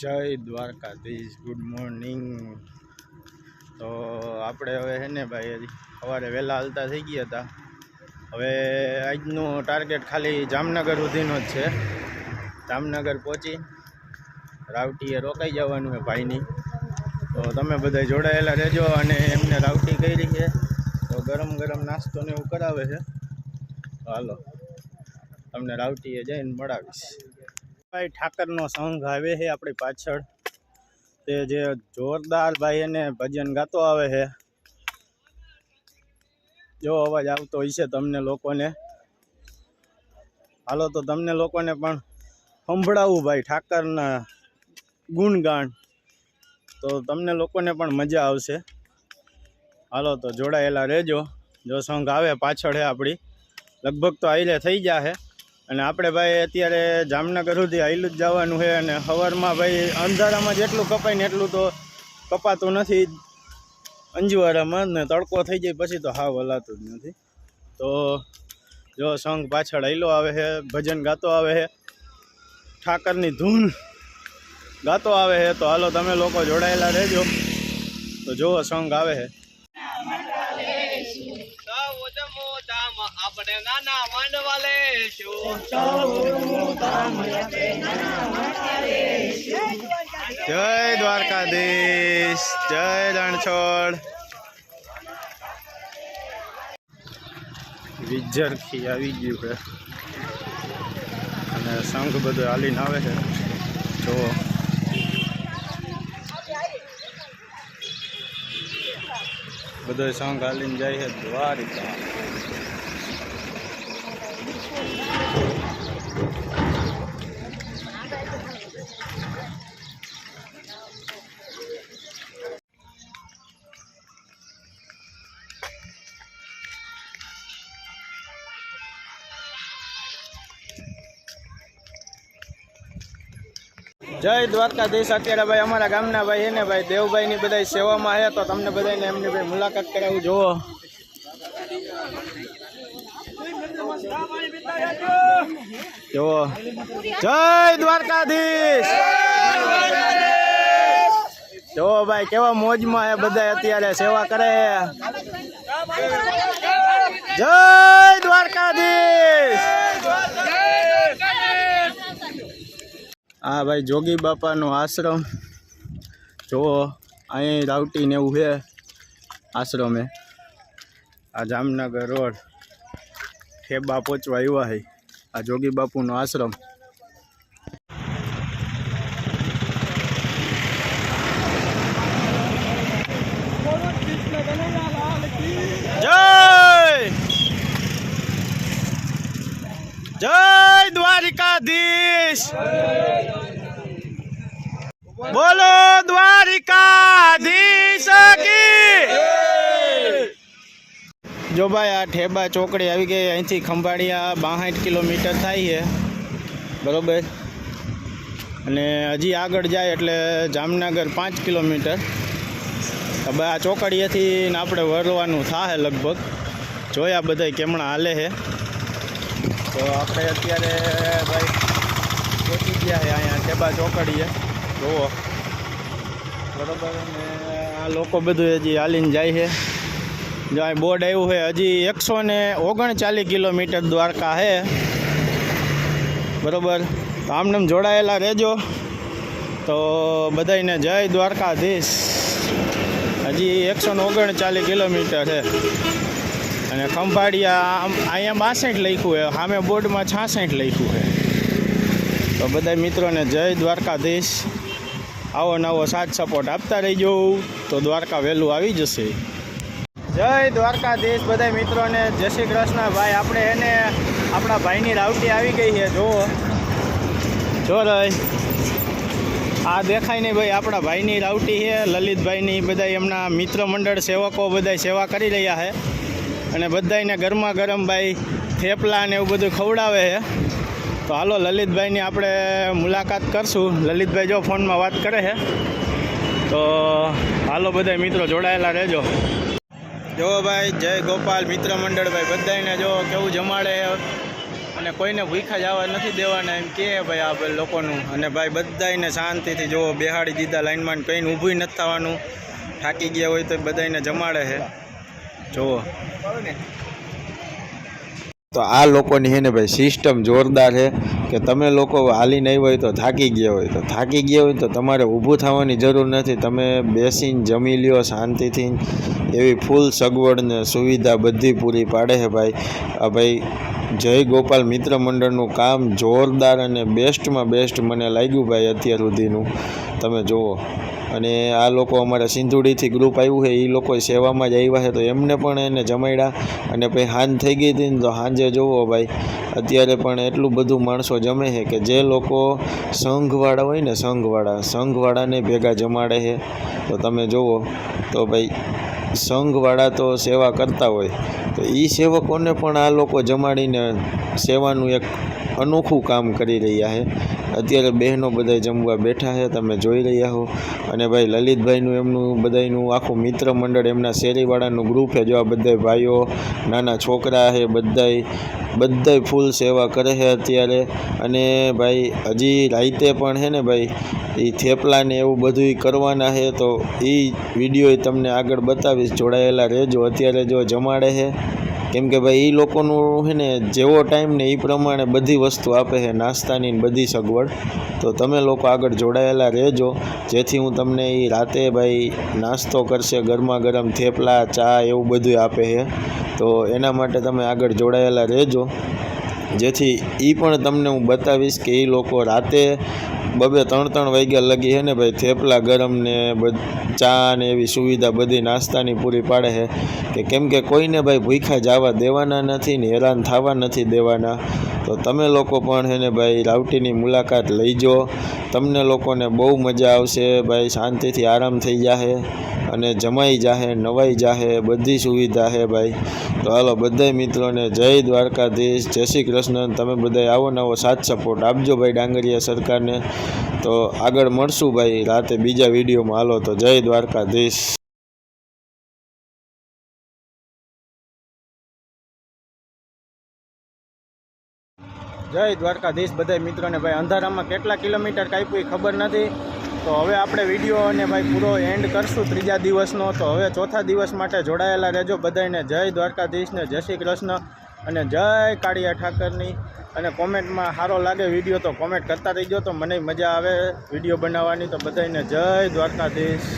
जय Dwarkadhish. Good morning. तो આપણે હવે હે ને ભાઈ સવારે વહેલા હાલતા થઈ ગયા હતા। હવે આજનું ટાર્ગેટ ખાલી જામનગર સુધીનો જ છે। જામનગર પહોંચી રાવટીએ રોકાઈ જવાનું છે ભાઈની। તો તમે બધા જોડાયેલા રહેજો અને એમને રાવટી કરી છે તો ગરમ ગરમ નાસ્તો ને એવું કરાવે છે। તો હાલો તમને રાવટીએ જઈને મળાવીશ। भाई ठाकर नो संघ आवे है अपनी पाछड़ ते जे जोरदार भाई ने भजन गातो आवे है। जो अवाज आवतो होय छे तमने लोकोने हालो तो तमने लोकोने पण संभळावुं भाई ठाकर ना गुणगान तो तमने लोकोने पण मजा आवशे। हालो तो जोड़ायेला रहेजो। जो संघ आवे पाछळ है अपनी लगभग तो आईले थई जाशे અને આપણે ભાઈ અત્યારે જામનગર સુધી આઈલું જ જવાનું છે। અને સવારમાં ભાઈ અંધારામાં જેટલું કપાય ને એટલું તો કપાતું નથી અંજવારામાં ને તડકો થઈ જાય પછી તો હાવ હલાતું જ નથી। તો જો સંઘ પાછળ આઈલો આવે છે, ભજન ગાતો આવે છે, ઠાકરની ધૂન ગાતો આવે છે। તો હાલો તમે લોકો જોડાયેલા રહેજો। તો જો સંઘ આવે છે। अपने नाना मांडवा जय द्वारकाधीश, जय रणछोड़। विजरखी आई गयु है અને સંઘ બધો હાલીને આવે છે। જો બધો સંઘ હાલીને જાય છે દ્વારિકા। जय द्वारकाधीश। अत्यारे भाई अमरा गामना भाई है ने भाई देवभाई नी बधाई सेवा में है तो तमने बधाई ने एमनी भाई मुलाकात करावू। जो जो जय द्वारकाधीश। जो भाई केवा मौज में है बधाई अत्यारे सेवा करे। जय द्वारकाधीश। हाँ भाई जोगी बापा नो आश्रम जो अँ रावटी ने है आश्रम है। आ जामनगर रोड ठेबा पहुँचवा आया है आ जोगी बापू नो आश्रम। जय जय द्वारिकाधीश। बोलो द्वारिकाधीश की। जो भाई आ ठेबा चौकड़ी आई गई। अहींथी खंभाड़िया 62 किलोमीटर थाय है बरोबर। अने हजी आगळ जाए एटले जामनगर 5 किलोमीटर। अब आ चौकड़ीएथी आपणे वरवानुं थाय लगभग। जोया बधाय केमणा हाले है। तो આપણે અત્યારે ભાઈ પહોંચી ગયા છે અહીંયા ઠેબા ચોકડીએ। જુઓ બરાબર। અને આ લોકો બધું હજી હાલીને જાય છે। જો આ બોર્ડ આવ્યું છે હજી 139 કિલોમીટર દ્વારકા છે બરાબર। તો આમને જોડાયેલા રહેજો। તો બધાને જય દ્વારકાધીશ। હજી 139 કિલોમીટર છે અને ખંભાળિયા અહીંયા 62 લખ્યું है, સામે બોર્ડમાં 66 લખ્યું है। તો બધા મિત્રોને જય દ્વારકાધીશ। આવો નવો સાથ સપોર્ટ આપતા રહીજો તો દ્વારકા વહેલું આવી જશે। જય દ્વારકાધીશ બધા મિત્રોને જય શ્રી કૃષ્ણ। ભાઈ આપણે એને આપણા ભાઈની રાવટી આવી ગઈ છે। જો રહી આ દેખાય નહીં ભાઈ આપણા ભાઈની રાવટી છે લલિતભાઈની। બધા એમના મિત્ર મંડળ સેવકો બધા સેવા કરી રહ્યા છે અને બધાને ગરમા ગરમ ભાઈ થેપલા ને એવું બધું ખવડાવે છે। તો હાલો લલિતભાઈની આપણે મુલાકાત કરશું। લલિતભાઈ જો ફોનમાં વાત કરે છે। તો હાલો બધા મિત્રો જોડાયેલા રહેજો। જો ભાઈ જય ગોપાલ મિત્ર મંડળ ભાઈ બધાને જો કેવું જમાડે અને કોઈને ભૂખ્યા જવા નથી દેવાના એમ કહે ભાઈ આ લોકોનું. અને ભાઈ બધાને શાંતિથી જો બેહાડી દીધા લાઈનમાં, કંઈને ઊભું નથી થવાનું. થાકી ગયા હોય તો બધાને જમાડે છે જુઓ. તો આ લોકોની છે ને ભાઈ સિસ્ટમ જોરદાર છે કે તમે લોકો હાલીને આવ્યા હોય તો થાકી ગયા હોય તો તમારે ઊભું થવાની જરૂર નથી. તમે બેસીને જમી લ્યો શાંતિથી. એવી ફૂલ સગવડ ને સુવિધા બધી પૂરી પાડે છે ભાઈ. આ ભાઈ જય ગોપાલ મિત્ર મંડળનું કામ જોરદાર અને બેસ્ટમાં બેસ્ટ મને લાગ્યું ભાઈ અત્યાર સુધીનું. તમે જુઓ. અને આ લોકો અમારા સિંધુડીથી ગ્રુપ આવ્યું છે, એ લોકો સેવામાં જ આવ્યા છે તો એમને પણ એને જમાડ્યા. અને પછી સાંજ થઈ ગઈ હતી ને તો સાંજે જુઓ ભાઈ અત્યારે પણ એટલું બધું માણસો જમે છે કે જે લોકો સંઘવાળા હોય ને સંઘવાળાને ભેગા જમાડે છે. તો તમે જુઓ તો ભાઈ સંઘવાળા તો સેવા કરતા હોય તો એ સેવકોને પણ આ લોકો જમાડીને સેવાનું એક અનોખું કામ કરી રહ્યા છે. અત્યારે બહેનો બધા જમવા બેઠા છે, તમે જોઈ રહ્યા હો. અને ભાઈ લલિતભાઈનું એમનું બધાનું આખું મિત્ર મંડળ, એમના શેરીવાળાનું ગ્રુપ છે. જો આ બધા ભાઈઓ નાના છોકરા છે, બધાય ફૂલ સેવા કરે છે અત્યારે. અને ભાઈ હજી રાતે પણ છે ને ભાઈ એ થેપલાને એવું બધું કરવાના છે તો એ વિડીયો તમને આગળ બતાવીશ, જોડાયેલા રહેજો. અત્યારે જો જમાડે છે કેમ કે ભાઈ એ લોકોનું છે ને જેવો ટાઈમ ને એ પ્રમાણે બધી વસ્તુ આપે છે, નાસ્તાની બધી સગવડ. તો તમે લોકો આગળ જોડાયેલા રહેજો જેથી હું તમને એ રાતે ભાઈ નાસ્તો કરશે, ગરમા ગરમ થેપલા ચા એવું બધું આપે છે. તો એના માટે તમે આગળ જોડાયેલા રહેજો જેથી એ પણ તમને હું બતાવીશ કે એ લોકો રાતે 2-3 વાગ્યા લગી છે ને ભાઈ થેપલા ગરમ ને ચા ને એવી સુવિધા બધી નાસ્તાની પૂરી પાડે છે કે કેમ કે કોઈને ભાઈ ભૂખ્યા જવા દેવાના નથી ને હેરાન થવા નથી દેવાના. તો તમે લોકો પણ છે ને ભાઈ રાવટીની મુલાકાત લઈજો, તમને લોકોને બહુ મજા આવશે ભાઈ. શાંતિથી આરામ થઈ જાહે અને જમાઈ જાહે, નવાઈ જાહે, બધી સુવિધા છે ભાઈ. તો હાલો બધા મિત્રોને જય દ્વારકાધીશ, જય શ્રી કૃષ્ણ. તમે બધા આવો નવો સાથ સપોર્ટ આપજો ભાઈ ડાંગરિયા સરકારને. તો આગળ મળશું ભાઈ રાતે બીજા વિડીયોમાં. હાલો તો જય દ્વારકાધીશ. જય દ્વારકાધીશ બધા મિત્રોને. ભાઈ અંધારામાં કેટલા કિલોમીટર કાપ્યું ખબર નથી. તો હવે આપણે વિડીયો અને ભાઈ પૂરો એન્ડ કરશું 3જા દિવસનો. તો હવે 4થા દિવસ માટે જોડાયેલા રહેજો બધાને. જય દ્વારકાધીશને, જય શ્રી કૃષ્ણ અને જય કાળિયા ઠાકરની. અને કોમેન્ટમાં સારો લાગે વિડીયો તો કોમેન્ટ કરતા રહીજો, તો મને મજા આવે વિડીયો બનાવવાની. તો બધાને જય દ્વારકાધીશ.